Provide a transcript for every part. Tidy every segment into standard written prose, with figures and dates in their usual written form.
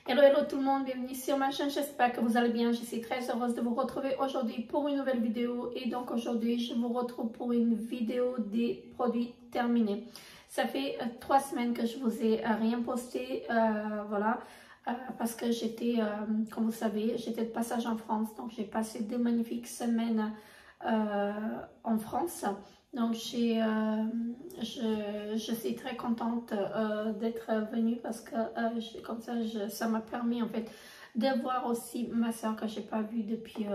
Hello, hello tout le monde, bienvenue sur ma chaîne, j'espère que vous allez bien. Je suis très heureuse de vous retrouver aujourd'hui pour une nouvelle vidéo. Et donc aujourd'hui, je vous retrouve pour une vidéo des produits terminés. Ça fait 3 semaines que je vous ai rien posté, voilà, parce que j'étais, comme vous savez, j'étais de passage en France. Donc j'ai passé 2 magnifiques semaines en France. Donc je suis très contente d'être venue parce que comme ça, ça m'a permis en fait de voir aussi ma soeur que j'ai pas vue depuis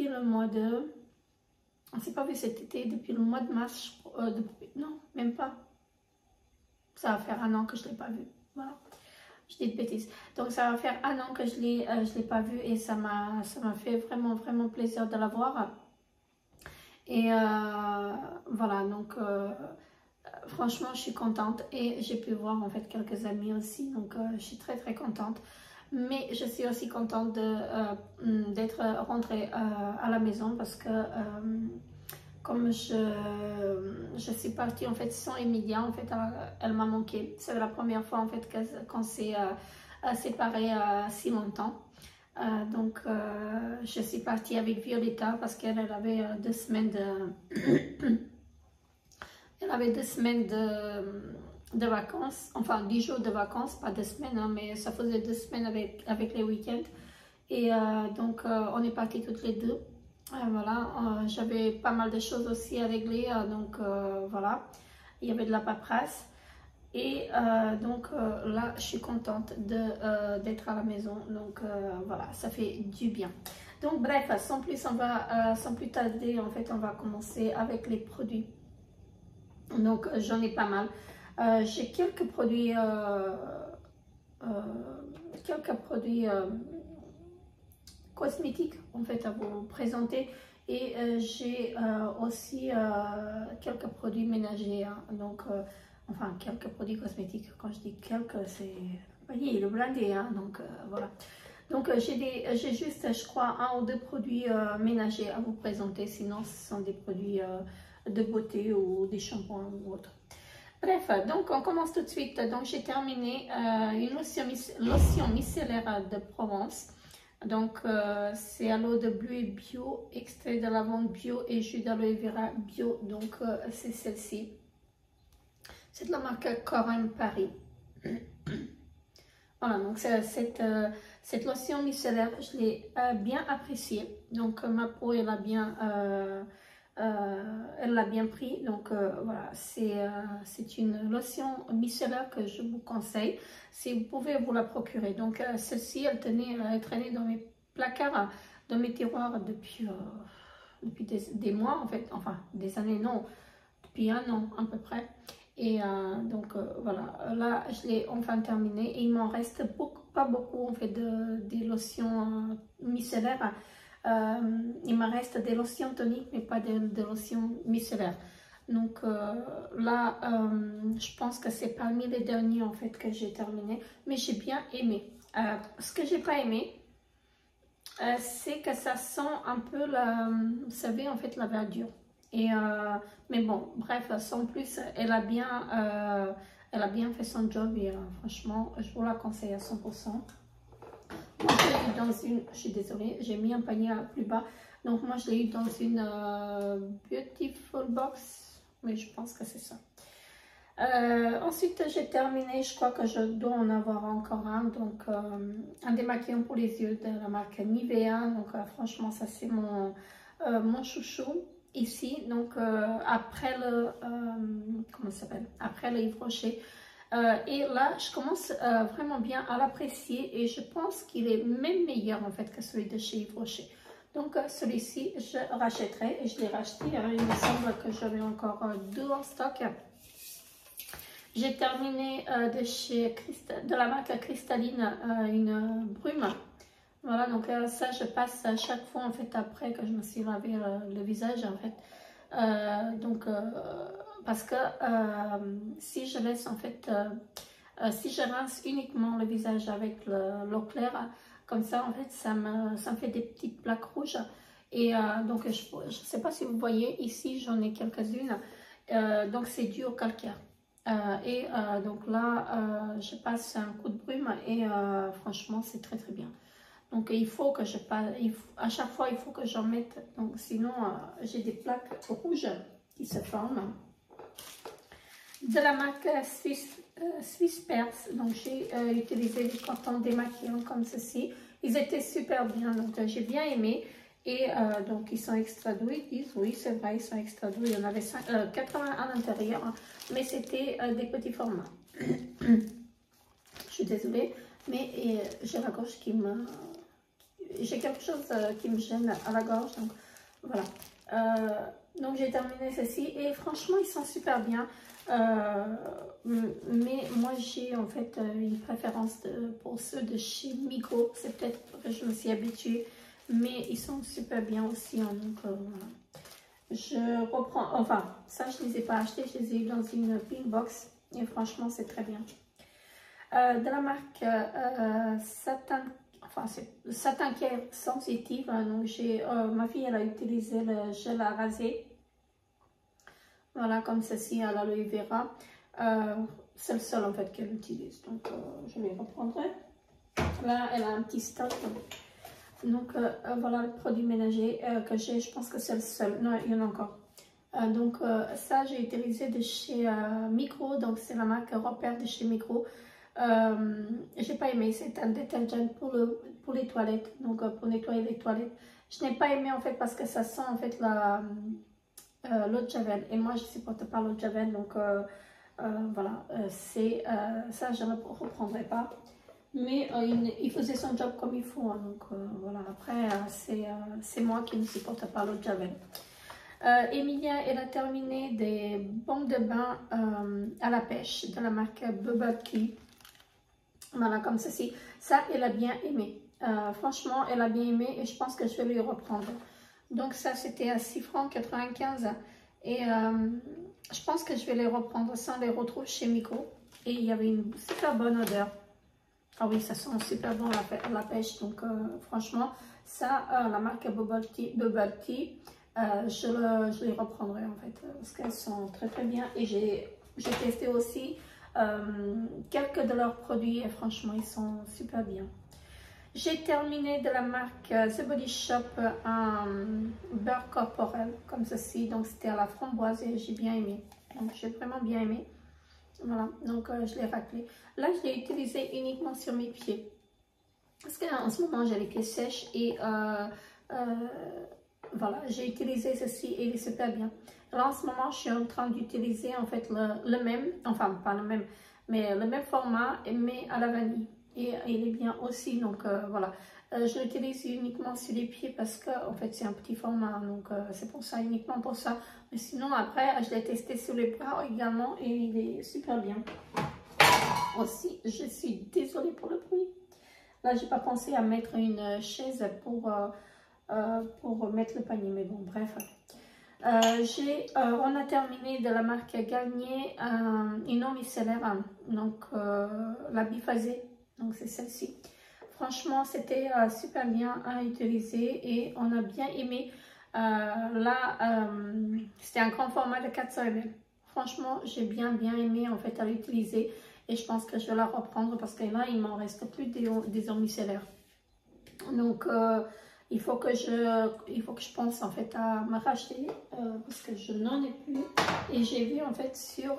le mois de... On s'est pas vu cet été, depuis le mois de mars, non, même pas. Ça va faire 1 an que je l'ai pas vue, voilà. Je dis de bêtises. Donc ça va faire 1 an que je l'ai pas vue et ça m'a fait vraiment plaisir de la voir. Et voilà, donc franchement je suis contente et j'ai pu voir en fait quelques amis aussi, donc je suis très contente. Mais je suis aussi contente d'être rentrée à la maison parce que comme je suis partie en fait sans Emilia, en fait elle m'a manqué. C'est la première fois en fait qu'on s'est séparés si longtemps. Donc je suis partie avec Violetta parce qu'elle avait 2 semaines elle avait 2 semaines de vacances, enfin 10 jours de vacances, pas 2 semaines, hein, mais ça faisait 2 semaines avec les week-ends. Et donc on est partis toutes les deux. Voilà, j'avais pas mal de choses aussi à régler, donc voilà, il y avait de la paperasse. Et donc là, je suis contente d'être à la maison. Donc voilà, ça fait du bien. Donc bref, sans plus tarder, en fait, on va commencer avec les produits. Donc j'en ai pas mal. J'ai quelques produits cosmétiques en fait à vous présenter. Et j'ai aussi quelques produits ménagers, hein. Donc enfin quelques produits cosmétiques. Quand je dis quelques, c'est, voyez, le blindé, hein. Donc voilà. Donc j'ai juste, je crois, 1 ou 2 produits ménagers à vous présenter. Sinon ce sont des produits de beauté ou des shampoings ou autres. Bref, donc on commence tout de suite. Donc j'ai terminé une lotion micellaire de Provence. Donc c'est à l'eau de bleuet bio, extrait de lavande bio et jus d'aloe vera bio. Donc c'est celle-ci. C'est de la marque Corinne Paris. Voilà, donc cette lotion micellaire, je l'ai bien appréciée. Donc ma peau, elle l'a bien pris. Donc voilà, c'est une lotion micellaire que je vous conseille si vous pouvez vous la procurer. Donc celle-ci, elle traînait dans mes placards, dans mes tiroirs depuis des mois en fait, enfin des années, non, depuis 1 an à peu près. Et donc voilà, là je l'ai enfin terminé et il m'en reste pas beaucoup en fait des lotions micellaires. Il me reste des lotions toniques mais pas de lotions micellaires. Donc là je pense que c'est parmi les derniers en fait que j'ai terminé, mais j'ai bien aimé. Ce que j'ai pas aimé, c'est que ça sent un peu vous savez en fait la verdure. Et mais bon, bref, sans plus, elle a bien fait son job et franchement, je vous la conseille à 100%. Moi, je l'ai eu dans une, je suis désolée, j'ai mis un panier plus bas. Donc moi, je l'ai eu dans une Beautiful Box, mais je pense que c'est ça. Ensuite, j'ai terminé, je crois que je dois en avoir encore un. Donc, un démaquillant pour les yeux de la marque Nivea. Donc, franchement, ça c'est mon chouchou. Ici, donc après le comment ça s'appelle, après le Yves Rocher, et là je commence vraiment bien à l'apprécier et je pense qu'il est même meilleur en fait que celui de chez Yves Rocher. Donc celui-ci je rachèterai et je l'ai racheté, hein. Il me semble que j'avais encore 2 en stock. J'ai terminé de la marque Cristalline une brume. Voilà, donc ça je passe à chaque fois en fait après que je me suis lavé le visage en fait. Donc parce que si je laisse en fait, si je rince uniquement le visage avec l'eau claire, comme ça en fait ça me fait des petites plaques rouges. Et donc je ne sais pas si vous voyez ici, j'en ai quelques-unes. Donc c'est dû au calcaire. Donc là, je passe un coup de brume et franchement, c'est très très bien. Donc il faut que je passe, à chaque fois, il faut que j'en mette. Donc sinon, j'ai des plaques rouges qui se forment. De la marque Swiss Perse. Donc j'ai utilisé du coton démaquillant comme ceci. Ils étaient super bien, donc j'ai bien aimé. Et donc ils sont extra doux, ils disent, oui c'est vrai, ils sont extra doux. Il y en avait 80 à l'intérieur, hein, mais c'était des petits formats. Je suis désolée, mais j'ai la gorge qui me... J'ai quelque chose qui me gêne à la gorge, donc voilà. Donc j'ai terminé ceci et franchement ils sont super bien. Mais moi j'ai en fait une préférence pour ceux de chez Migros. C'est peut-être que je me suis habituée, mais ils sont super bien aussi, hein, donc voilà. Je reprends, enfin ça je ne les ai pas achetés, je les ai eu dans une pink box et franchement c'est très bien. De la marque Satin Care Sensitive, hein, donc ma fille elle a utilisé le gel à raser. Voilà, comme ceci à l'aloe vera. C'est le seul en fait qu'elle utilise. Donc, je les reprendrai. Là, elle a un petit stock. Donc, voilà le produit ménager que j'ai. Je pense que c'est le seul. Non, il y en a encore. Donc, ça, j'ai utilisé de chez Micro. Donc, c'est la marque Repère de chez Micro. J'ai pas aimé. C'est un détergent pour les toilettes. Donc, pour nettoyer les toilettes. Je n'ai pas aimé en fait parce que ça sent en fait l'eau de Javel et moi je supporte pas l'eau de Javel, donc voilà, ça je ne reprendrai pas, mais il faisait son job comme il faut, hein, donc voilà. Après c'est moi qui ne supporte pas l'eau de Javel. Emilia, elle a terminé des bombes de bain à la pêche de la marque Bubble Tea, voilà, comme ceci. Ça elle a bien aimé, franchement elle a bien aimé et je pense que je vais lui reprendre. Donc ça c'était à 6 francs 95 et je pense que je vais les reprendre sans les retrouver chez Micro. Et il y avait une super bonne odeur. Ah oui, ça sent super bon la pêche. Donc franchement, ça, la marque Bubble Tea, je les reprendrai en fait. Parce qu'elles sont très très bien. Et j'ai testé aussi quelques de leurs produits et franchement, ils sont super bien. J'ai terminé de la marque The Body Shop un beurre corporel comme ceci. Donc c'était à la framboise et j'ai bien aimé. Donc j'ai vraiment bien aimé. Voilà, donc je l'ai raclé. Là je l'ai utilisé uniquement sur mes pieds. Parce qu'en ce moment j'ai les pieds sèches et voilà, j'ai utilisé ceci et il est super bien. Alors en ce moment je suis en train d'utiliser en fait le même, enfin pas le même, mais le même format mais à la vanille. Et il est bien aussi, donc voilà. Je l'utilise uniquement sur les pieds parce que en fait c'est un petit format, donc c'est pour ça, uniquement pour ça. Mais sinon après je l'ai testé sur les bras également et il est super bien. Aussi, je suis désolée pour le bruit. Là j'ai pas pensé à mettre une chaise pour mettre le panier, mais bon bref. On a terminé de la marque Garnier une eau micellaire, donc la biphasée. Donc c'est celle-ci. Franchement, c'était super bien à utiliser et on a bien aimé. Là, c'était un grand format de 400 ml. Franchement, j'ai bien aimé en fait à l'utiliser et je pense que je vais la reprendre parce que là, il m'en reste plus des eaux micellaires. Donc, il faut que je pense en fait à me racheter parce que je n'en ai plus. Et j'ai vu en fait sur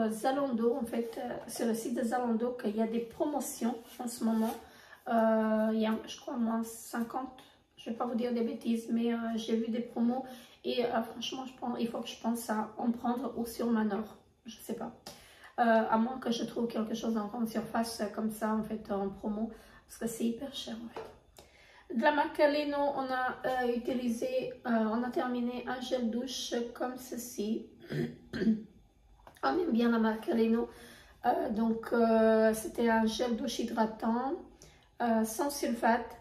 Zalando, en fait, sur le site de Zalando, qu'il y a des promotions en ce moment. Il y a, je crois, moins 50, je ne vais pas vous dire des bêtises, mais j'ai vu des promos et franchement, il faut que je pense à en prendre ou sur Manor, je ne sais pas. À moins que je trouve quelque chose en grande surface comme ça, en fait, en promo, parce que c'est hyper cher, en fait. De la marque Leno, on a on a terminé un gel douche comme ceci. On aime bien la marque Leno. Donc, c'était un gel douche hydratant sans sulfate.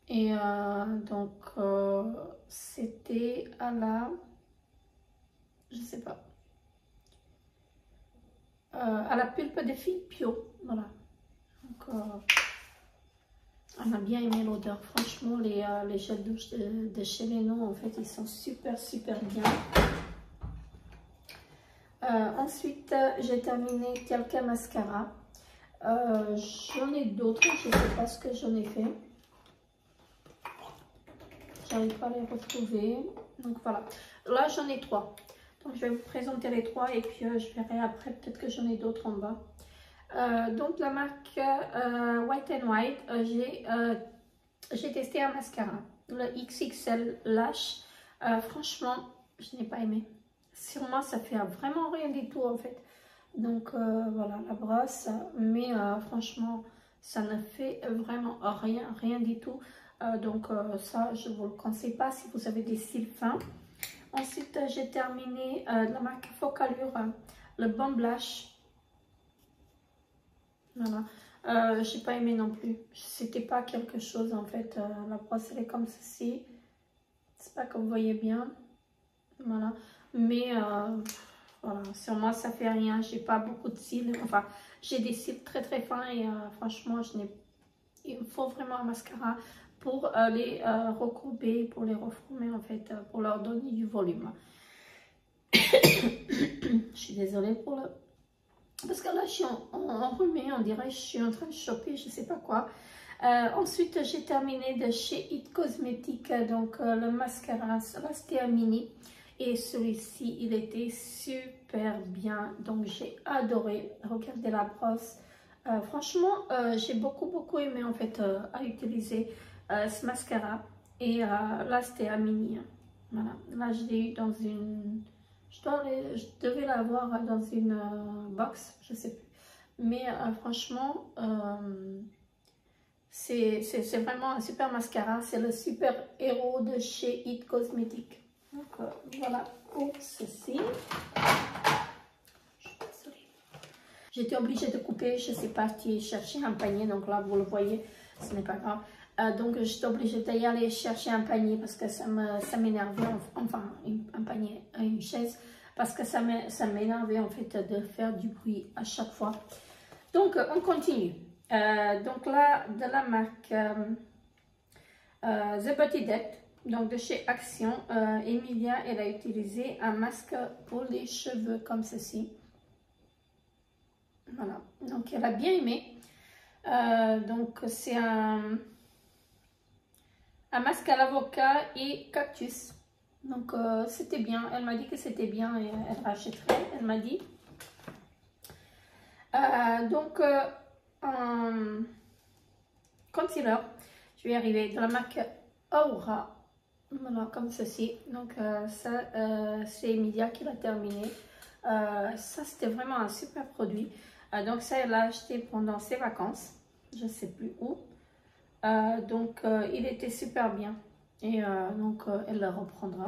Et donc, c'était à la... Je sais pas. À la pulpe de fille Pio. Voilà. Donc, on a bien aimé l'odeur. Franchement, les gels douche de chez Leno, en fait, ils sont super bien. Ensuite, j'ai terminé quelques mascaras. J'en ai d'autres, je ne sais pas ce que j'en ai fait. J'arrive pas à les retrouver. Donc voilà. Là, j'en ai 3. Donc je vais vous présenter les 3 et puis je verrai après. Peut-être que j'en ai d'autres en bas. Donc la marque White n White, j'ai testé un mascara. Le XXL Lash. Franchement, je n'ai pas aimé. Sur moi, ça fait vraiment rien du tout en fait. Donc voilà la brosse. Mais franchement, ça ne fait vraiment rien du tout. Donc ça, je ne vous le conseille pas si vous avez des cils fins. Ensuite, j'ai terminé la marque Focallure, le Bomb Blush. Voilà. J'ai pas aimé non plus. C'était pas quelque chose en fait. La brosse elle est comme ceci. C'est pas comme vous voyez bien. Voilà. Mais voilà, sur moi ça fait rien. J'ai pas beaucoup de cils. Enfin, j'ai des cils très fins et franchement, il me faut vraiment un mascara pour les recourber, pour les reformer en fait, pour leur donner du volume. Je suis désolée pour le... Parce que là, je suis enrhumée, on dirait que je suis en train de choper, je sais pas quoi. Ensuite, j'ai terminé de chez It Cosmetics, donc le mascara Lastea Mini. Et celui-ci, il était super bien, donc j'ai adoré. Regardez la brosse. Franchement, j'ai beaucoup aimé en fait à utiliser ce mascara. Et là, c'était à Mini. Voilà. Là, je l'ai eu dans une... Je devais l'avoir dans une box, je sais plus. Mais franchement, c'est vraiment un super mascara. C'est le super héros de chez It Cosmetics. Donc voilà pour ceci. J'étais obligée de couper, je suis partie chercher un panier, donc là vous le voyez, ce n'est pas grave. Donc j'étais obligée d'aller aller chercher un panier parce que ça m'énervait, enfin un panier, une chaise, parce que ça m'énervait en fait de faire du bruit à chaque fois. Donc on continue. Donc là, de la marque The Body Depth, donc de chez Action, Emilia, elle a utilisé un masque pour les cheveux comme ceci. Voilà, donc elle a bien aimé. Donc c'est un masque à l'avocat et cactus. Donc c'était bien, elle m'a dit que c'était bien et elle rachèterait, elle m'a dit. Donc un concealer, je vais arriver de la marque Aura. Voilà, comme ceci. Donc ça c'est Emilia qui l'a terminé. Ça c'était vraiment un super produit. Donc ça elle l'a acheté pendant ses vacances, je ne sais plus où. Donc il était super bien et donc elle le reprendra.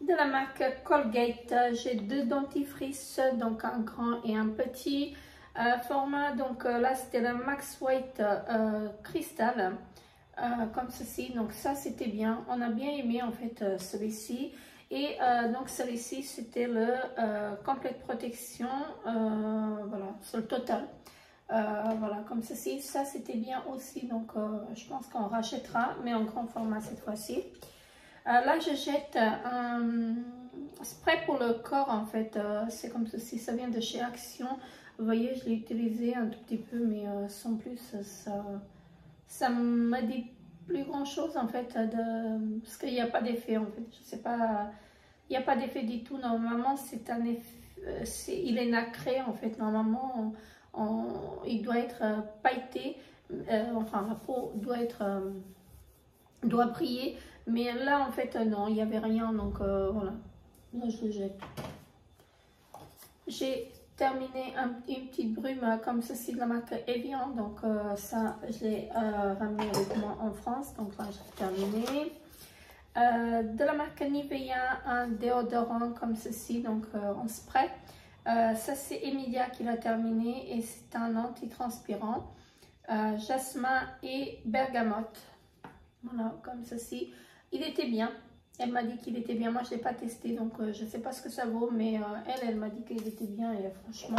De la marque Colgate, j'ai 2 dentifrices, donc un grand et un petit format. Donc là c'était le Max White Crystal, comme ceci. Donc ça c'était bien, on a bien aimé en fait celui-ci. Et donc celui-ci c'était le complète protection, voilà, sur le total. Voilà, comme ceci, ça c'était bien aussi, donc je pense qu'on rachètera, mais en grand format cette fois-ci. Là je jette un spray pour le corps en fait, c'est comme ceci, ça vient de chez Action. Vous voyez, je l'ai utilisé un tout petit peu, mais sans plus, ça m'a dit plus grand chose en fait, parce qu'il n'y a pas d'effet en fait, je sais pas, il n'y a pas d'effet du tout. Normalement c'est un effet, il est nacré en fait, normalement il doit être pailleté, enfin la peau doit briller, mais là en fait non, il n'y avait rien, donc voilà, là je le jette. J'ai terminé une petite brume comme ceci de la marque Evian, donc ça je l'ai ramené avec moi en France, donc là j'ai terminé. De la marque Nivea, un déodorant comme ceci, donc en spray. Ça c'est Emilia qui l'a terminé et c'est un anti-transpirant, jasmin et bergamote. Voilà, comme ceci. Il était bien. Elle m'a dit qu'il était bien. Moi je ne l'ai pas testé, donc je ne sais pas ce que ça vaut, mais elle m'a dit qu'il était bien et franchement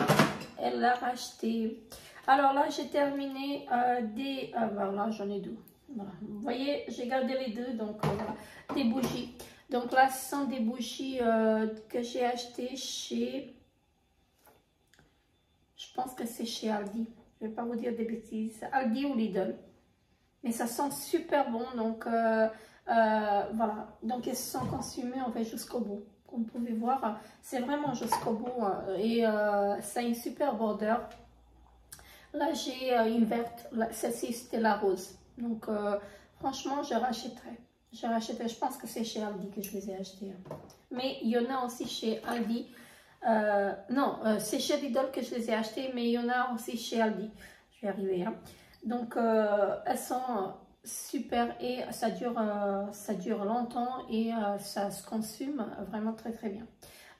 elle l'a racheté. Alors là j'ai terminé voilà, j'en ai 2. Voilà. Vous voyez, j'ai gardé les 2, donc voilà, des bougies. Donc là, ce sont des bougies que j'ai achetées chez, je pense que c'est chez Aldi. Je ne vais pas vous dire des bêtises, Aldi ou Lidl. Mais ça sent super bon, donc voilà. Donc elles se sont consumées en fait jusqu'au bout. Comme vous pouvez voir, c'est vraiment jusqu'au bout et ça a une super bordure. Là, j'ai une verte, celle-ci c'était la rose. Donc franchement, je rachèterai. Je pense que c'est chez Aldi que je les ai achetés. Mais il y en a aussi chez Aldi. Non, c'est chez Lidl que je les ai achetés, mais il y en a aussi chez Aldi. Je vais arriver. Hein. Donc, elles sont super et ça dure longtemps et ça se consume vraiment très très bien.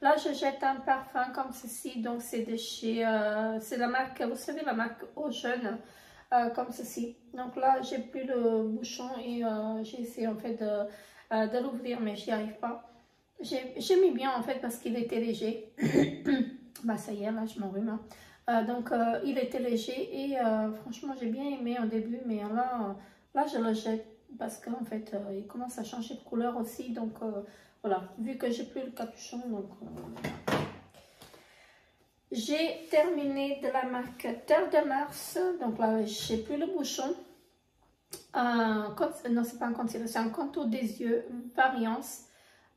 Là, je jette un parfum comme ceci. Donc, c'est de chez, c'est la marque, vous savez, la marque Ocean. Comme ceci. Donc là, j'ai plus le bouchon et j'ai essayé en fait de l'ouvrir, mais j'y arrive pas. J'ai mis bien en fait parce qu'il était léger. Bah ça y est, là je m'enrhume. Donc il était léger et franchement j'ai bien aimé au début, mais là je le jette parce qu'en fait il commence à changer de couleur aussi. Donc voilà, vu que j'ai plus le capuchon, donc j'ai terminé de la marque Terre de Mars. Donc là, j'ai plus le bouchon. Non, c'est pas un concealer, c'est un contour des yeux Variance.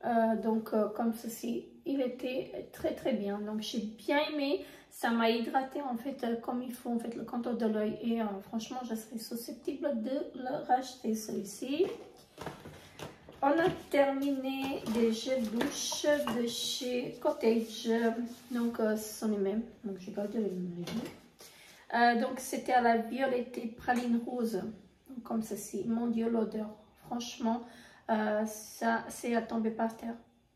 Comme ceci, il était très très bien. Donc, j'ai bien aimé. Ça m'a hydraté en fait comme il faut, en fait, le contour de l'œil. Et franchement, je serais susceptible de le racheter, celui-ci. On a terminé des gels douche de chez Cottage. Donc, ce sont les mêmes. Donc, j'ai gardé les mêmes. Donc, c'était à la violettée praline rose. Donc, comme ceci. Mon Dieu, l'odeur. Franchement, ça, c'est à tomber par terre.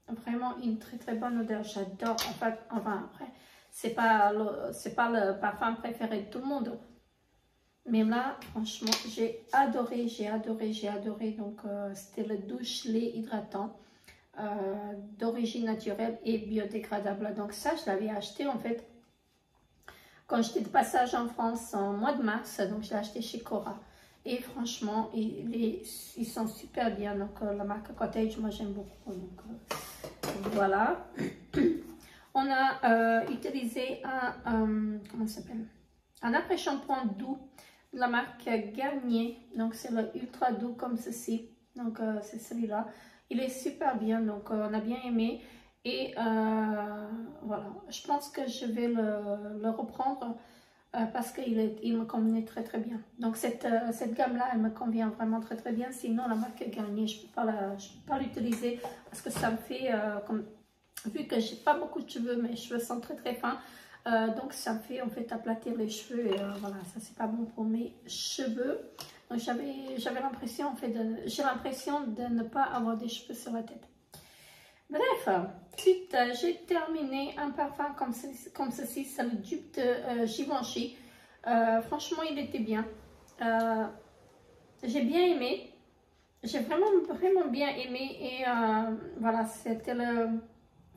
Vraiment une très très bonne odeur. J'adore. En fait, enfin, après, c'est pas le parfum préféré de tout le monde. Mais là, franchement, j'ai adoré, j'ai adoré, j'ai adoré. Donc, c'était le douche lait hydratant d'origine naturelle et biodégradable. Donc, ça, je l'avais acheté en fait quand j'étais de passage en France en mois de mars. Donc, je l'ai acheté chez Cora. Et franchement, ils sont super bien. Donc, la marque Cottage, moi, j'aime beaucoup. Donc, voilà. On a utilisé comment ça s'appelle? Un après-shampoing doux de la marque Garnier. Donc, c'est le ultra doux comme ceci. Donc, c'est celui-là. Il est super bien. Donc, on a bien aimé. Et voilà. Je pense que je vais le reprendre parce qu'il me convenait très très bien. Donc, cette gamme-là, elle me convient vraiment très très bien. Sinon, la marque Garnier, je peux pas l'utiliser parce que ça me fait comme... Vu que j'ai pas beaucoup de cheveux, mes cheveux sont très très fins. Donc ça me fait en fait aplatir les cheveux et voilà, ça c'est pas bon pour mes cheveux. Donc j'avais l'impression en fait j'ai l'impression de ne pas avoir des cheveux sur la tête. Bref, ensuite j'ai terminé un parfum comme ceci, c'est le dupe de Givenchy. Franchement il était bien. J'ai bien aimé. J'ai vraiment bien aimé et voilà, c'était le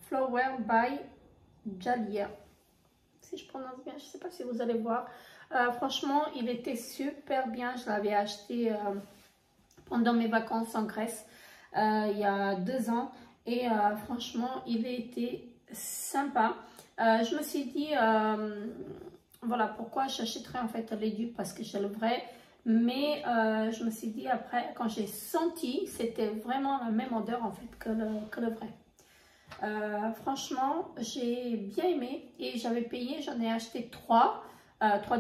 Flower by Jalia. Si je prononce bien, je ne sais pas si vous allez voir. Franchement, il était super bien. Je l'avais acheté pendant mes vacances en Grèce il y a 2 ans. Et franchement, il était sympa. Je me suis dit, voilà pourquoi j'achèterais en fait les dupes parce que j'ai le vrai. Mais je me suis dit après, quand j'ai senti, c'était vraiment la même odeur en fait que le vrai. Franchement, j'ai bien aimé et j'avais payé, j'en ai acheté 3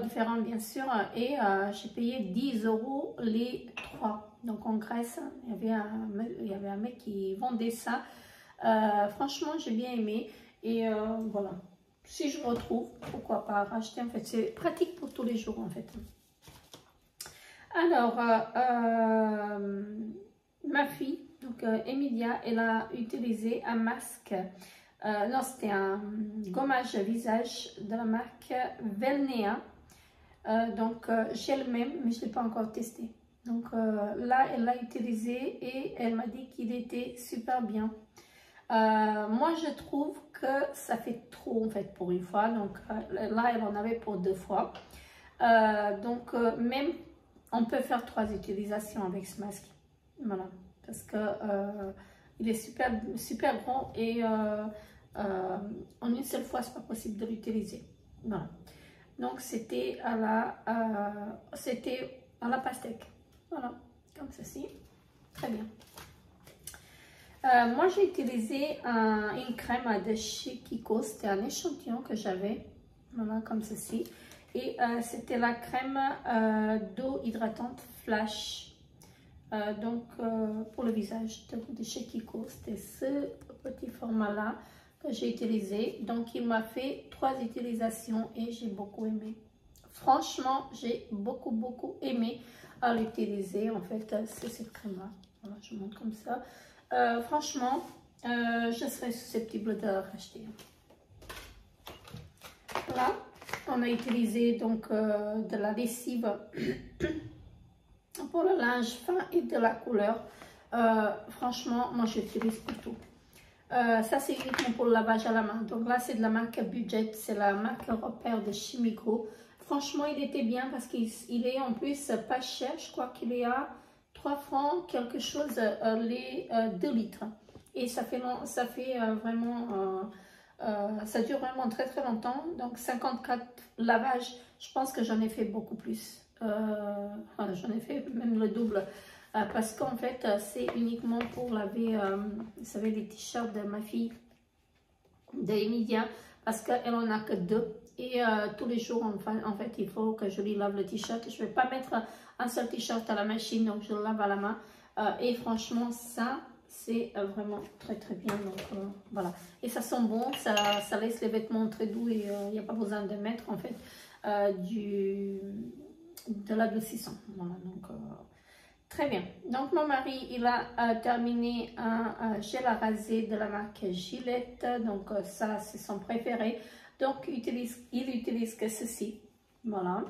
différents bien sûr et j'ai payé 10 € les 3. Donc en Grèce, il y avait un mec qui vendait ça. Franchement, j'ai bien aimé et voilà. Si je retrouve, pourquoi pas racheter en fait. C'est pratique pour tous les jours en fait. Alors, ma fille, donc Emilia, elle a utilisé un masque. Non, c'était un gommage visage de la marque Velnea. J'ai le même, mais je ne l'ai pas encore testé. Donc là, elle l'a utilisé et elle m'a dit qu'il était super bien. Moi, je trouve que ça fait trop en fait pour une fois. Donc là, elle en avait pour 2 fois. Même on peut faire 3 utilisations avec ce masque. Voilà. Parce que il est super grand et en une seule fois, c'est pas possible de l'utiliser. Voilà. Donc, c'était à la pastèque. Voilà, comme ceci. Très bien. Moi, j'ai utilisé une crème de chez Kiko. C'était un échantillon que j'avais. Voilà, comme ceci. Et c'était la crème d'eau hydratante Flash. Pour le visage de chez Kiko. C'était ce petit format-là que j'ai utilisé. Donc, il m'a fait 3 utilisations et j'ai beaucoup aimé. Franchement, j'ai beaucoup aimé à l'utiliser. En fait, c'est cette crème-là. Voilà, je montre comme ça. Franchement, je serais susceptible de racheter. Là, on a utilisé donc de la lessive pour le linge fin et de la couleur. Franchement, moi j'utilise pour tout. Ça c'est uniquement pour le lavage à la main. Donc là c'est de la marque Budget, c'est la marque Repère de Chimico. Franchement il était bien parce qu'il est en plus pas cher. Je crois qu'il est à 3 francs quelque chose les 2 litres. Et ça fait vraiment, ça dure vraiment très longtemps. Donc 54 lavages, je pense que j'en ai fait beaucoup plus. J'en ai fait même le double. Parce qu'en fait, c'est uniquement pour laver, vous savez, les t-shirts de ma fille, d'Emilia, parce qu'elle en a que 2. Et tous les jours, en fait, il faut que je lui lave le t-shirt. Je ne vais pas mettre un seul t-shirt à la machine, donc je le lave à la main. Et franchement, ça, c'est vraiment très bien. Donc voilà. Et ça sent bon, ça laisse les vêtements très doux et il n'y a pas besoin de mettre, en fait, de l'adoucissant. Voilà, donc... Très bien. Donc, mon mari, il a terminé un gel à raser de la marque Gillette. Donc, ça, c'est son préféré. Donc, il utilise que ceci. Voilà.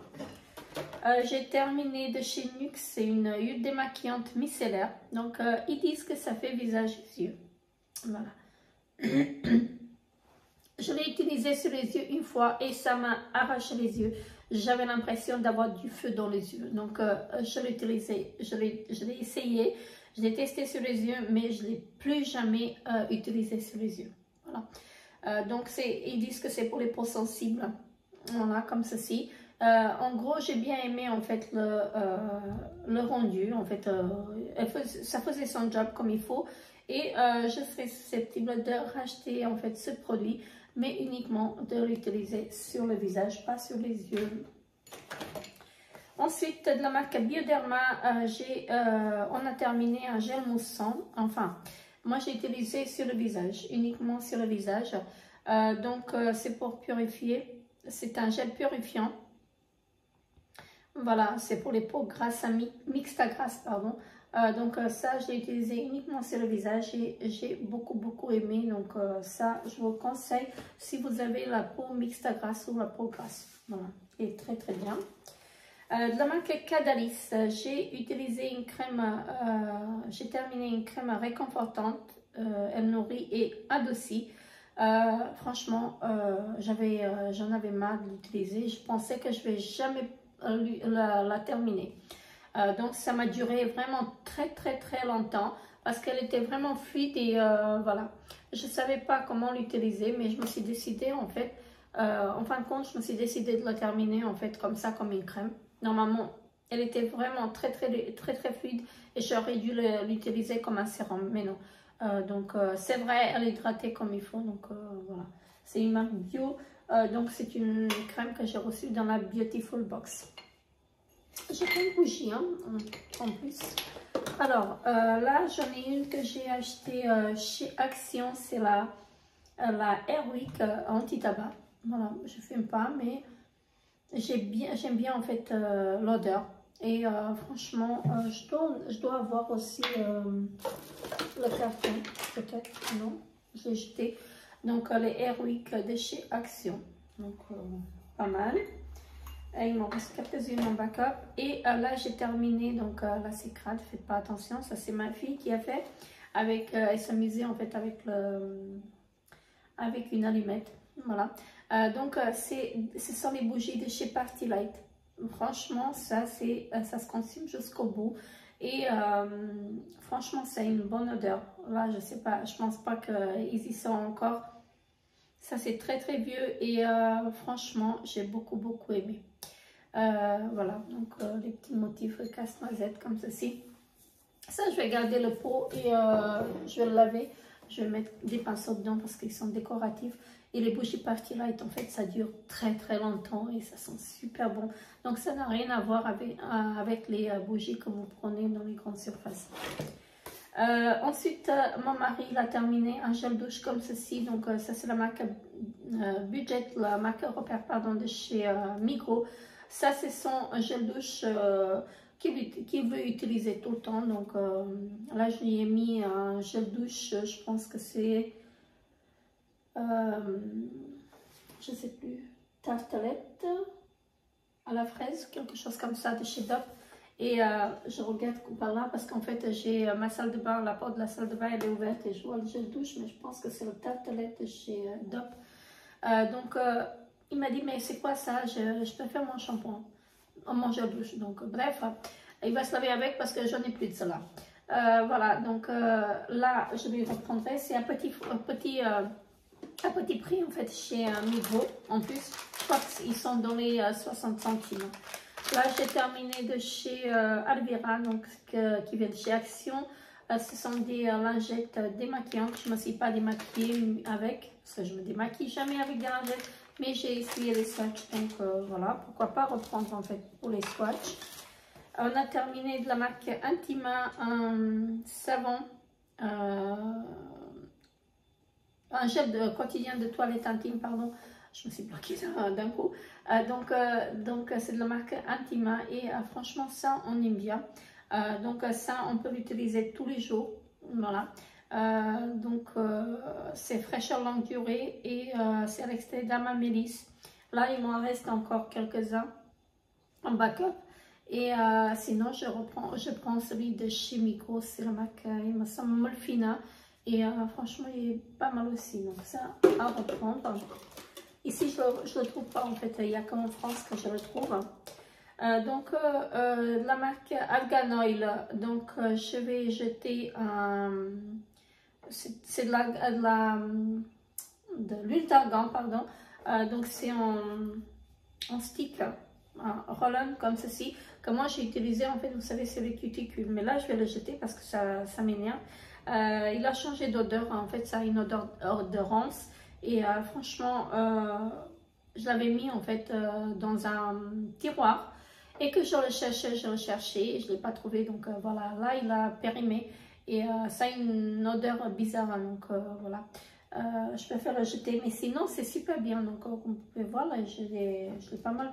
J'ai terminé de chez Nuxe. C'est une huile démaquillante micellaire. Donc, ils disent que ça fait visage et yeux. Voilà. Je l'ai utilisé sur les yeux une fois et ça m'a arraché les yeux. J'avais l'impression d'avoir du feu dans les yeux. Donc, je l'ai utilisé, je l'ai essayé, je l'ai testé sur les yeux, mais je ne l'ai plus jamais utilisé sur les yeux. Voilà. Donc, ils disent que c'est pour les peaux sensibles. Voilà, comme ceci. En gros, j'ai bien aimé en fait le rendu. En fait, ça faisait son job comme il faut. Et je serais susceptible de racheter en fait ce produit, mais uniquement de l'utiliser sur le visage, pas sur les yeux. Ensuite, de la marque Bioderma, on a terminé un gel moussant. Enfin, moi j'ai utilisé sur le visage, uniquement sur le visage. C'est pour purifier. C'est un gel purifiant. Voilà, c'est pour les peaux grasses, mixtes à grasse, pardon. Ça, je l'ai utilisé uniquement sur le visage et j'ai beaucoup aimé. Donc ça, je vous conseille si vous avez la peau mixte à grasse ou la peau grasse. Voilà, et très bien. De la marque Cadalis, j'ai utilisé une crème, j'ai terminé une crème réconfortante. Elle nourrit et adoucit. Franchement, j'en avais marre de l'utiliser. Je pensais que je vais jamais la terminer. Donc ça m'a duré vraiment très longtemps parce qu'elle était vraiment fluide et voilà. Je ne savais pas comment l'utiliser, mais je me suis décidée en fait, en fin de compte, je me suis décidée de la terminer en fait comme ça, comme une crème. Normalement, elle était vraiment très fluide et j'aurais dû l'utiliser comme un sérum, mais non. C'est vrai, elle est hydratée comme il faut, donc voilà. C'est une marque bio, donc c'est une crème que j'ai reçue dans la Beautiful Box. J'ai pas une bougie hein, en plus. Alors là j'en ai une que j'ai achetée chez Action, c'est la Airwick anti-tabac. Voilà, je fume pas mais j'aime bien en fait l'odeur. Et franchement je dois avoir aussi le carton, peut-être, non, je l'ai jeté. Donc les Airwick de chez Action, donc pas mal. Il m'en reste quelques-unes en backup. Et là, j'ai terminé. Donc là, c'est crade. Faites pas attention. Ça, c'est ma fille qui a fait. Elle s'amusait en fait avec une allumette. Voilà. Ce sont les bougies de chez Party Light. Franchement, ça se consume jusqu'au bout. Et franchement, c'est une bonne odeur. Là, je sais pas, je pense pas qu'ils y sont encore. Ça, c'est très très vieux et franchement, j'ai beaucoup aimé. Voilà, donc les petits motifs casse-noisette comme ceci. Ça, je vais garder le pot et je vais le laver. Je vais mettre des pinceaux dedans parce qu'ils sont décoratifs. Et les bougies Party Light, en fait, ça dure très longtemps et ça sent super bon. Donc, ça n'a rien à voir avec les bougies que vous prenez dans les grandes surfaces. Ensuite, mon mari, il a terminé un gel douche comme ceci. Donc, ça, c'est la marque Budget, la marque repère, pardon, de chez Migros. Ça, c'est son gel douche qu'il veut utiliser tout le temps. Donc, là, je lui ai mis un gel douche, je pense que c'est... je sais plus, tartelette à la fraise, quelque chose comme ça de chez Dop. Et je regarde par là parce qu'en fait j'ai ma salle de bain, la porte de la salle de bain elle est ouverte et je vois le gel douche, mais je pense que c'est le tartelette de chez Dop. Donc il m'a dit mais c'est quoi ça, je peux faire mon shampoing, mon gel douche. Donc bref, il va se laver avec parce que j'en ai plus de cela. Voilà, donc là je lui reprendrai, c'est un petit prix en fait chez Migros. En plus, je crois qu'ils sont dans les 60 centimes. Là, j'ai terminé de chez Alvira, donc qui vient de chez Action. Ce sont des lingettes démaquillantes. Je ne me suis pas démaquillée avec, parce que je ne me démaquille jamais avec des lingettes. Mais j'ai essayé les swatchs, donc voilà, pourquoi pas reprendre en fait pour les swatchs. On a terminé de la marque Intima, un savon. Un gel quotidien de toilette intime, pardon, je me suis bloquée d'un coup. Donc c'est de la marque Intima et franchement ça on aime bien. Donc ça on peut l'utiliser tous les jours, voilà. C'est fraîcheur longue durée et c'est à l'extrait d'Amamélis. Là il m'en reste encore quelques-uns en backup. Et sinon je prends celui de chez Migros, c'est la marque, il me semble, Molfina. Et franchement, il est pas mal aussi. Donc ça, à reprendre. Ici, je ne le trouve pas en fait. Il n'y a qu'en France que je le trouve. La marque Argan Oil. Donc, je vais jeter un... C'est de l'huile d'argan, pardon. Donc, c'est en stick, en roll-on comme ceci. Que moi, j'ai utilisé en fait, vous savez, c'est les cuticules. Mais là, je vais le jeter parce que ça m'énerve. Il a changé d'odeur, en fait ça a une odeur de rance et franchement je l'avais mis en fait dans un tiroir et que je le cherchais et je ne l'ai pas trouvé, donc voilà, là il a périmé et ça a une odeur bizarre, donc voilà, je préfère le jeter, mais sinon c'est super bien. Donc comme vous pouvez voir là, je l'ai pas mal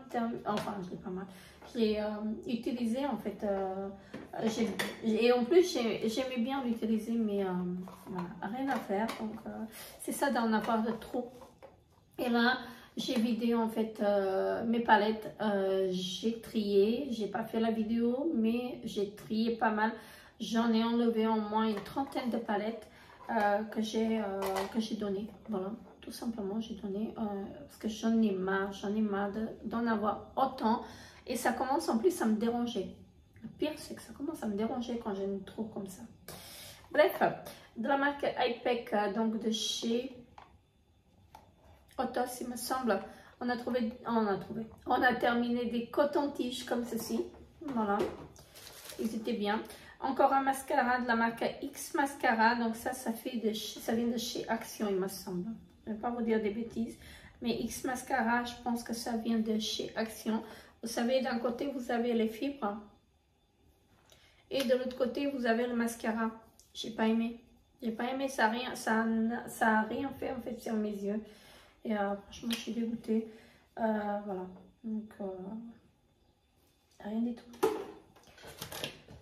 je l'ai utilisé en fait, et en plus j'aimais bien l'utiliser, mais voilà, rien à faire. Donc c'est ça d'en avoir de trop. Et là j'ai vidé en fait mes palettes, j'ai trié, j'ai pas fait la vidéo mais j'ai trié pas mal. J'en ai enlevé au moins une trentaine de palettes que j'ai donné, voilà, tout simplement j'ai donné parce que j'en ai marre d'en avoir autant et ça commence en plus à me déranger. Le pire c'est que ça commence à me déranger quand j'en ai trop comme ça. Bref, de la marque IPEC, donc de chez Otos il me semble, on a terminé des cotons-tiges comme ceci, voilà, ils étaient bien. Encore un mascara de la marque X Mascara. Donc ça vient de chez Action, il me semble. Je ne vais pas vous dire des bêtises. Mais X Mascara, je pense que ça vient de chez Action. Vous savez, d'un côté, vous avez les fibres. Et de l'autre côté, vous avez le mascara. J'ai pas aimé. J'ai pas aimé, ça a rien fait en fait sur mes yeux. Et franchement, je suis dégoûtée. Voilà. Donc, rien du tout.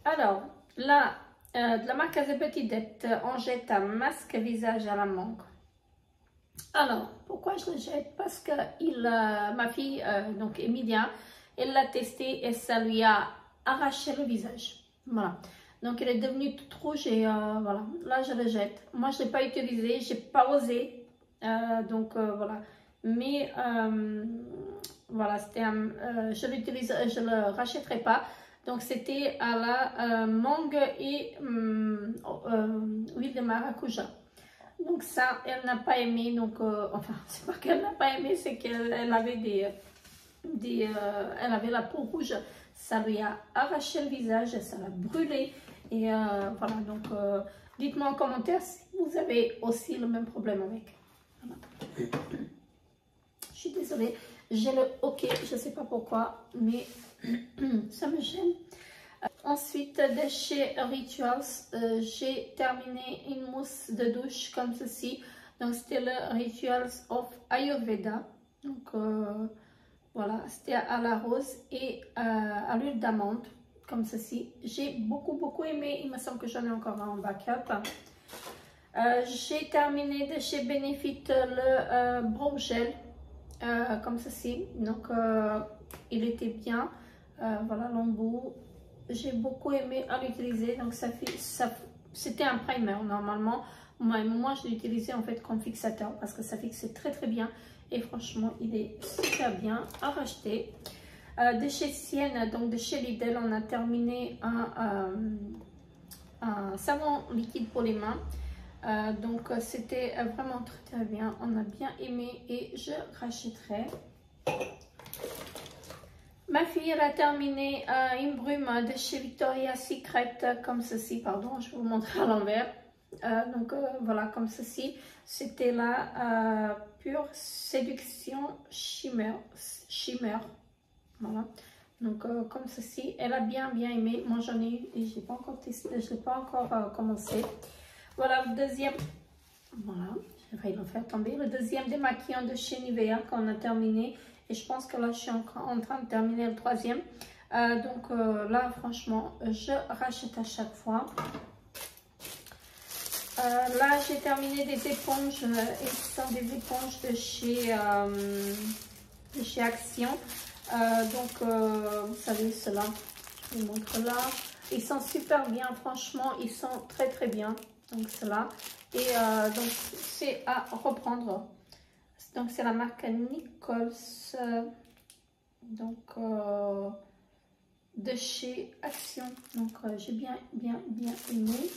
Alors... Là, de la marque The Petite, on jette un masque visage à la mangue. Alors, pourquoi je le jette? Parce que ma fille, donc Emilia, elle l'a testé et ça lui a arraché le visage. Voilà. Donc, elle est devenue toute rouge et voilà. Là, je le jette. Moi, je ne l'ai pas utilisé, j'ai pas osé. Voilà. Mais, voilà, je l'utilise, je ne le rachèterai pas. Donc c'était à la mangue et huile de maracuja. Donc ça, elle n'a pas aimé. Donc enfin, c'est pas qu'elle n'a pas aimé, c'est qu'elle avait elle avait la peau rouge. Ça lui a arraché le visage, ça l'a brûlé. Et voilà, donc dites-moi en commentaire si vous avez aussi le même problème avec. Voilà. Je suis désolée, j'ai le hoquet, je ne sais pas pourquoi, mais ça me gêne. Ensuite, de chez Rituals, j'ai terminé une mousse de douche comme ceci. Donc, c'était le Rituals of Ayurveda. Donc, voilà, c'était à la rose et à l'huile d'amande, comme ceci. J'ai beaucoup aimé. Il me semble que j'en ai encore un en backup. J'ai terminé de chez Benefit le Brow Gel, comme ceci. Donc, il était bien. Voilà l'embout. J'ai beaucoup aimé à l'utiliser. Donc, c'était un primer normalement. Moi, je l'ai utilisé en fait comme fixateur parce que ça fixe très bien. Et franchement, il est super bien à racheter. De chez Sienne, donc de chez Lidl, on a terminé un savon liquide pour les mains. Donc c'était vraiment très bien. On a bien aimé et je rachèterai. Ma fille, elle a terminé une brume de chez Victoria's Secret comme ceci. Pardon, je vais vous montrer à l'envers. Donc voilà, comme ceci. C'était la Pure Séduction Shimmer. Voilà. Donc comme ceci. Elle a bien aimé. Moi j'en ai eu et je n'ai pas encore testé. Je l'ai pas encore commencé. Voilà le deuxième. Voilà, j'ai failli le faire tomber. Le deuxième démaquillant de chez Nivea qu'on a terminé. Et je pense que là je suis en train de terminer le troisième. Donc là franchement je rachète à chaque fois. Là j'ai terminé des éponges et ce sont des éponges de chez Action. Donc vous savez cela, je vous montre là. Ils sont super bien, franchement ils sont très bien. Donc cela et donc c'est à reprendre. Donc c'est la marque Nichols. Donc de chez Action. Donc j'ai bien aimé.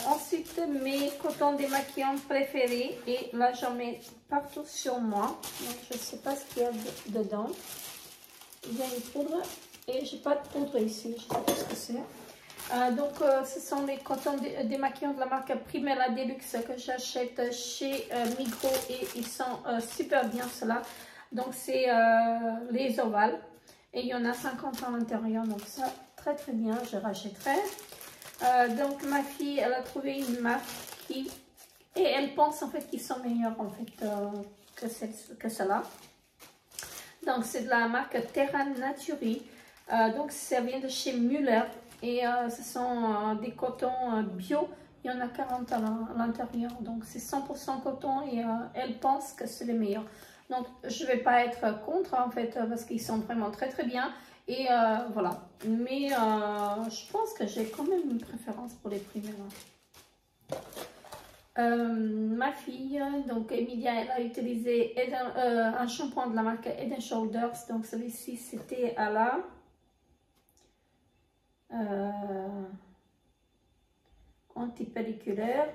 Ensuite mes cotons démaquillants préférés et là j'en mets partout sur moi. Donc je ne sais pas ce qu'il y a dedans. Il y a une poudre et j'ai pas de poudre ici, je ne sais pas ce que c'est. Donc ce sont les cotons démaquillants de la marque Primera Deluxe que j'achète chez Migros et ils sont super bien ceux-là. Donc c'est les ovales et il y en a 50 à l'intérieur, donc ça très bien, je rachèterai. Donc ma fille, elle a trouvé une marque et elle pense en fait qu'ils sont meilleurs en fait que celle-là. Donc c'est de la marque Terra Naturi. Donc ça vient de chez Müller et ce sont des cotons bio. Il y en a 40 à l'intérieur, donc c'est 100% coton et elle pense que c'est les meilleurs. Donc je vais pas être contre en fait parce qu'ils sont vraiment très bien. Et voilà, mais je pense que j'ai quand même une préférence pour les primaires. Ma fille, donc Emilia, elle a utilisé un shampoing de la marque Head & Shoulders. Donc celui-ci, c'était à la antipelliculaire.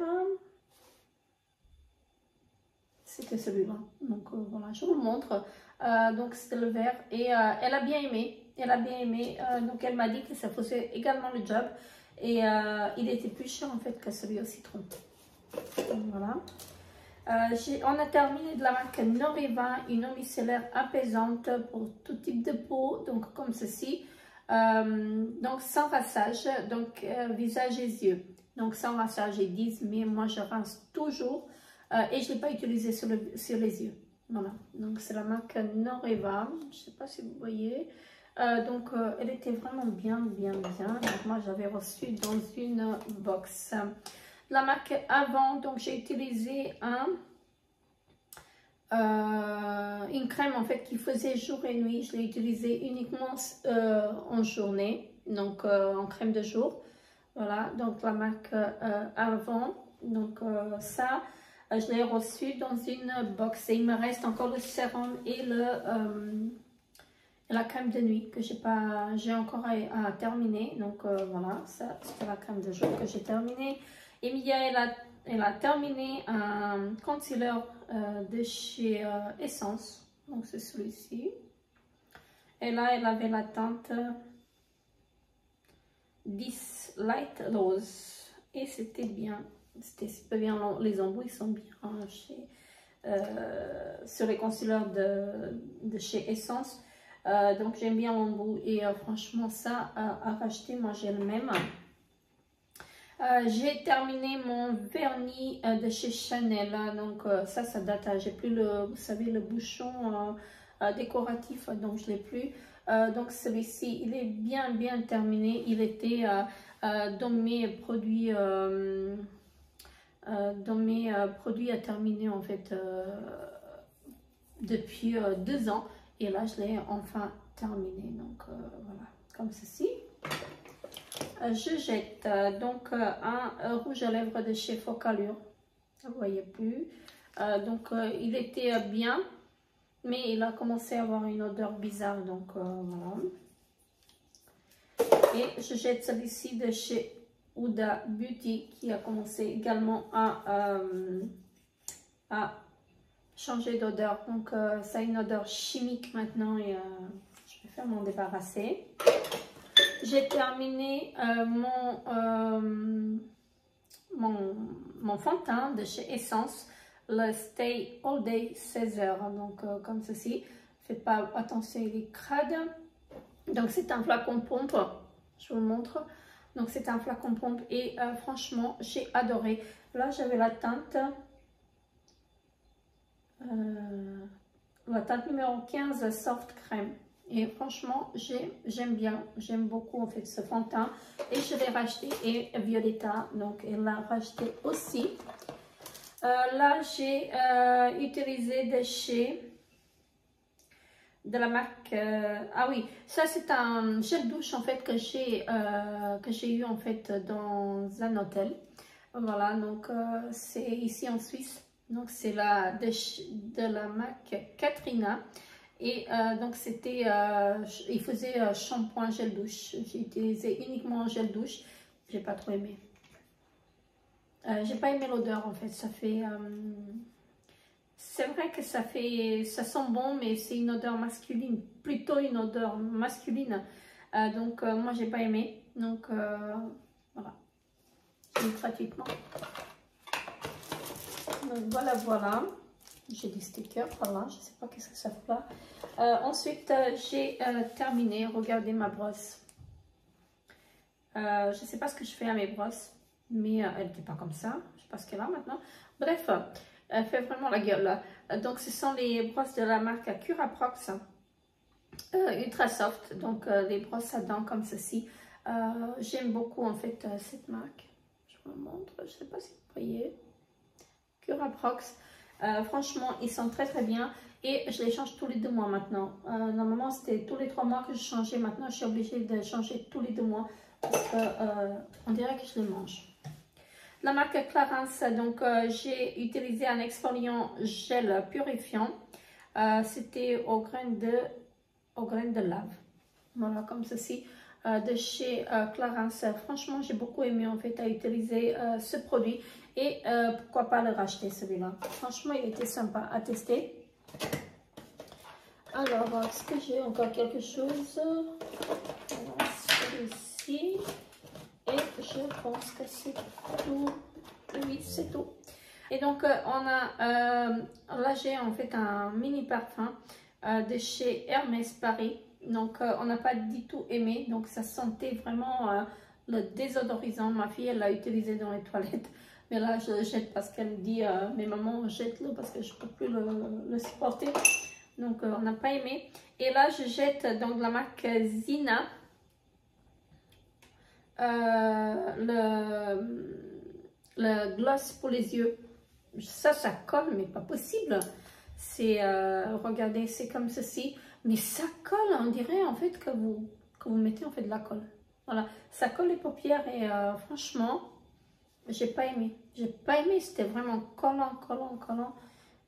C'était celui-là. Donc voilà, je vous le montre. Donc c'était le vert et elle a bien aimé. Donc elle m'a dit que ça faisait également le job et il était plus cher en fait que celui au citron. Donc, voilà. On a terminé de la marque Noreva, une eau micellaire apaisante pour tout type de peau, donc comme ceci. Donc sans rinçage, donc visage et yeux. Donc sans rinçage ils disent, mais moi je rince toujours et je ne l'ai pas utilisé sur les yeux. Voilà, donc c'est la marque Noreva, je ne sais pas si vous voyez. Donc elle était vraiment bien. Donc moi j'avais reçu dans une box. La marque Avant, donc j'ai utilisé une crème en fait qui faisait jour et nuit. Je l'ai utilisée uniquement en journée, donc en crème de jour. Voilà, donc la marque Avant. Donc ça, je l'ai reçu dans une box et il me reste encore le sérum et la crème de nuit que j'ai encore à terminer. Donc voilà, ça c'était la crème de jour que j'ai terminée. Emilia, elle a terminé un concealer de chez Essence. Donc c'est celui-ci. Et là, elle avait la teinte 10 Light Rose. Et c'était bien. C'était super bien. Les embouts, ils sont bien sur les concealers de chez Essence. Donc j'aime bien l'embout. Et franchement, ça, à racheter, moi j'ai le même. J'ai terminé mon vernis de chez Chanel. Donc ça date. J'ai plus vous savez, le bouchon décoratif. Donc je l'ai plus. Donc celui-ci, il est bien terminé. Il était dans mes produits à terminer en fait depuis 2 ans. Et là, je l'ai enfin terminé. Donc voilà, comme ceci. Je jette donc un rouge à lèvres de chez Focallure. Vous voyez plus. Donc il était bien, mais il a commencé à avoir une odeur bizarre. Donc voilà. Et je jette celui-ci de chez Huda Beauty qui a commencé également à changer d'odeur. Donc ça a une odeur chimique maintenant et je vais faire m'en débarrasser. J'ai terminé mon fond de teint de chez Essence, le Stay All Day 16 heures. Donc comme ceci, faites pas attention, il est crade. Donc c'est un flacon pompe, je vous le montre. Donc c'est un flacon pompe et franchement j'ai adoré. Là j'avais la teinte numéro 15 Soft Crème. Et franchement, j'aime bien, j'aime beaucoup en fait ce fond de teint. Et je l'ai racheté et Violetta, donc elle l'a racheté aussi. Là, j'ai utilisé de la marque... ah oui, ça c'est un gel douche en fait que j'ai eu en fait dans un hôtel. Voilà, donc c'est ici en Suisse. Donc c'est de la marque Katrina. Et donc c'était, il faisait shampoing, gel douche. J'ai utilisé uniquement gel douche. J'ai pas trop aimé. J'ai pas aimé l'odeur en fait. Ça fait, c'est vrai que ça sent bon, mais c'est une odeur masculine, plutôt une odeur masculine. Donc moi j'ai pas aimé. Donc voilà, j'ai eu gratuitement. Donc voilà. J'ai des stickers, voilà, je ne sais pas qu'est-ce que ça fait là. Ensuite, j'ai terminé, regardez ma brosse. Je ne sais pas ce que je fais à mes brosses, mais elle n'était pas comme ça. Je ne sais pas ce qu'elle a maintenant. Bref, elle fait vraiment la gueule là. Donc, ce sont les brosses de la marque Curaprox, ultra soft. Donc, les brosses à dents comme ceci. J'aime beaucoup en fait cette marque. Je vous la montre, je ne sais pas si vous voyez. Curaprox. Franchement, ils sont très bien et je les change tous les 2 mois maintenant. Normalement, c'était tous les 3 mois que je changeais. Maintenant, je suis obligée de changer tous les 2 mois parce qu'on dirait que je les mange. La marque Clarins, donc j'ai utilisé un exfoliant gel purifiant. C'était au grain de lave. Voilà, comme ceci. De chez Clarins. Franchement, j'ai beaucoup aimé en fait à utiliser ce produit et pourquoi pas le racheter celui-là. Franchement, il était sympa à tester. Alors, est-ce que j'ai encore quelque chose? Celui-ci. Et je pense que c'est tout. Oui, c'est tout. Et donc, là j'ai en fait un mini parfum de chez Hermès Paris. Donc, on n'a pas du tout aimé. Donc, ça sentait vraiment le désodorisant. Ma fille, elle l'a utilisé dans les toilettes. Mais là, je le jette parce qu'elle dit mais maman, jette-le parce que je ne peux plus le supporter. Donc, on n'a pas aimé. Et là, je jette donc la marque Zina. Le gloss pour les yeux. Ça colle, mais pas possible. C'est, regardez, c'est comme ceci. Mais ça colle, on dirait en fait que vous mettez en fait de la colle. Voilà, ça colle les paupières et franchement, j'ai pas aimé. J'ai pas aimé, c'était vraiment collant.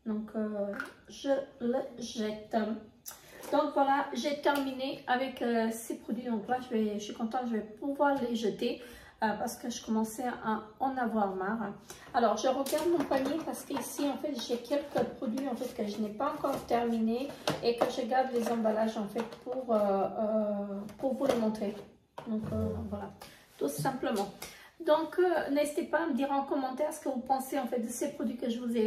Donc, je le jette. Donc voilà, j'ai terminé avec ces produits. Donc là, je suis contente, je vais pouvoir les jeter parce que je commençais à en avoir marre. Alors, je regarde mon panier parce qu'ici, en fait, j'ai quelques produits en fait que je n'ai pas encore terminé et que je garde les emballages en fait pour vous les montrer. Donc voilà, tout simplement. Donc, n'hésitez pas à me dire en commentaire ce que vous pensez en fait de ces produits que je vous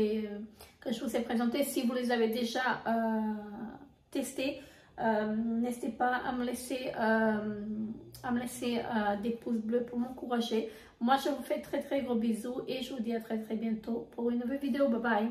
ai présentés. Si vous les avez déjà testés, n'hésitez pas à me laisser, des pouces bleus pour m'encourager. Moi, je vous fais très gros bisous et je vous dis à très bientôt pour une nouvelle vidéo. Bye bye.